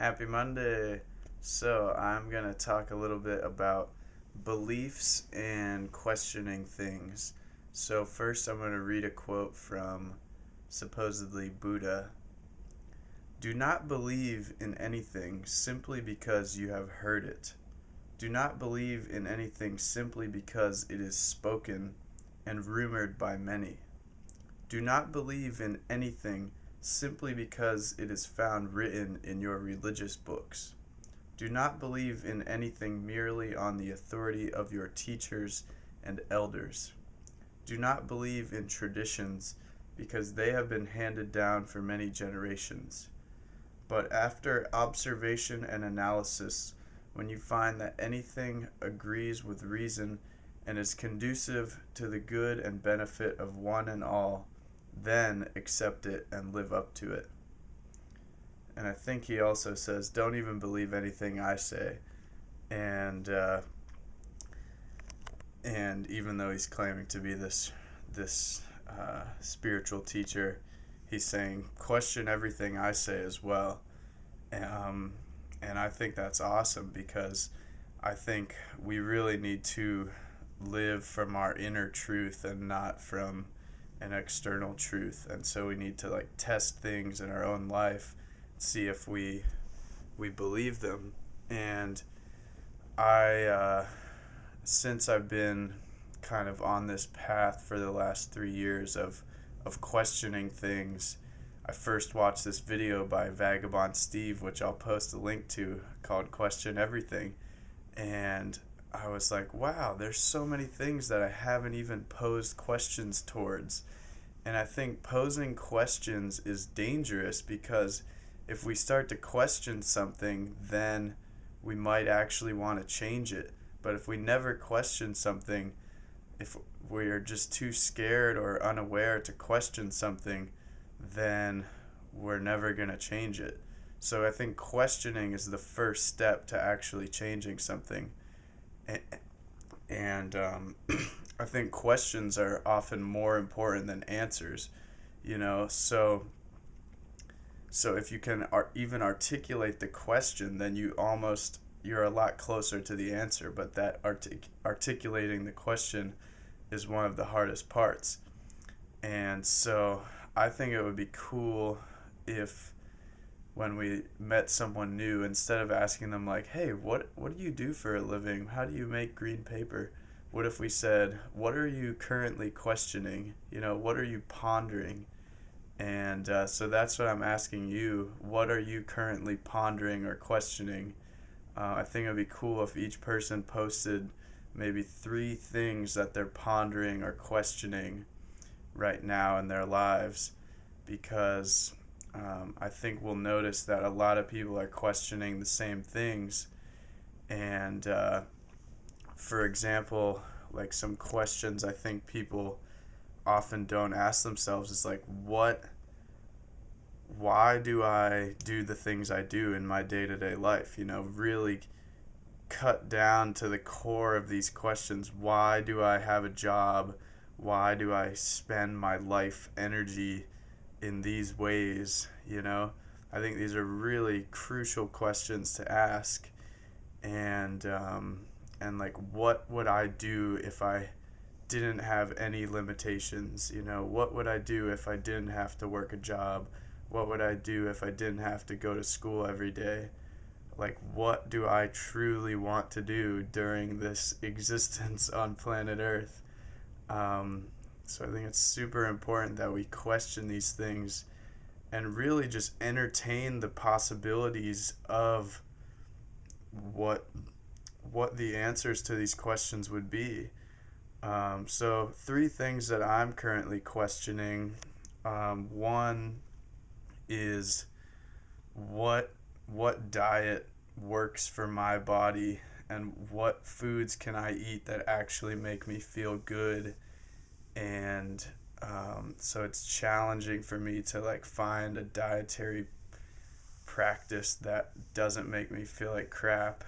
Happy Monday. So, I'm going to talk a little bit about beliefs and questioning things. So, first, I'm going to read a quote from supposedly Buddha. Do not believe in anything simply because you have heard it. Do not believe in anything simply because it is spoken and rumored by many. Do not believe in anything simply because it is found written in your religious books. Do not believe in anything merely on the authority of your teachers and elders. Do not believe in traditions because they have been handed down for many generations. But after observation and analysis, when you find that anything agrees with reason and is conducive to the good and benefit of one and all, then accept it and live up to it. And I think he also says, don't even believe anything I say. And even though he's claiming to be this spiritual teacher, he's saying, question everything I say as well. And I think that's awesome, because I think we really need to live from our inner truth and not from an external truth. And so we need to test things in our own life, see if we believe them. And I since I've been kind of on this path for the last 3 years of questioning things, I first watched this video by Vagabond Steve, which I'll post a link to, called Question Everything. And I was like, wow, there's so many things that I haven't even posed questions towards. And I think posing questions is dangerous, because if we start to question something, then we might actually want to change it. But if we never question something, if we are just too scared or unaware to question something, then we're never going to change it. So I think questioning is the first step to actually changing something. And I think questions are often more important than answers, so if you can even articulate the question, then you're a lot closer to the answer. But that articulating the question is one of the hardest parts. And so I think it would be cool if, when we met someone new, instead of asking them hey, what do you do for a living? How do you make green paper? What if we said, what are you currently questioning? What are you pondering? And so that's what I'm asking you. What are you currently pondering or questioning? I think it would be cool if each person posted maybe 3 things that they're pondering or questioning right now in their lives, because I think we'll notice that a lot of people are questioning the same things. And for example, some questions I think people often don't ask themselves is why do I do the things I do in my day-to-day life? Really cut down to the core of these questions. Why do I have a job? Why do I spend my life energy in these ways? I think these are really crucial questions to ask. And what would I do if I didn't have any limitations? What would I do if I didn't have to work a job? What would I do if I didn't have to go to school every day? What do I truly want to do during this existence on planet Earth? So I think it's super important that we question these things and really just entertain the possibilities of what the answers to these questions would be. So 3 things that I'm currently questioning. One is what diet works for my body, and what foods can I eat that actually make me feel good. And so it's challenging for me to find a dietary practice that doesn't make me feel like crap.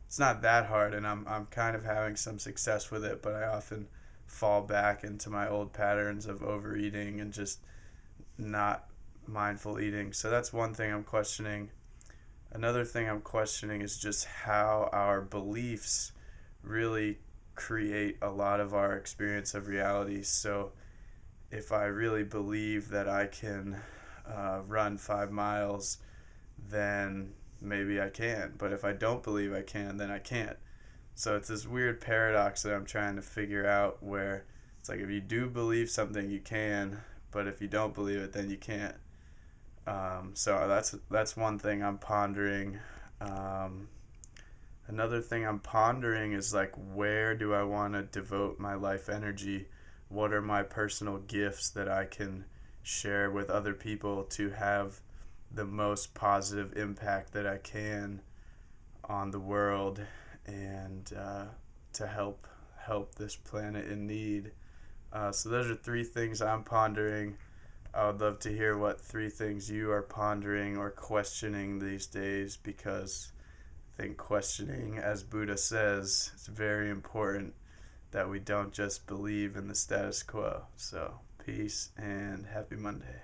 It's not that hard, and I'm kind of having some success with it, but I often fall back into my old patterns of overeating and just not mindful eating. So that's one thing I'm questioning. Another thing I'm questioning is just how our beliefs really create a lot of our experience of reality. So if I really believe that I can run 5 miles, then maybe I can. But if I don't believe I can, then I can't. So it's this weird paradox that I'm trying to figure out, where it's like if you do believe something, you can, but if you don't believe it, then you can't. So that's one thing I'm pondering. Um, Another thing I'm pondering is like, where do I want to devote my life energy? What are my personal gifts that I can share with other people to have the most positive impact that I can on the world, and to help this planet in need. So those are three things I'm pondering. I would love to hear what three things you are pondering or questioning these days, because I think questioning, as Buddha says, it's very important that we don't just believe in the status quo. So, peace and happy Monday.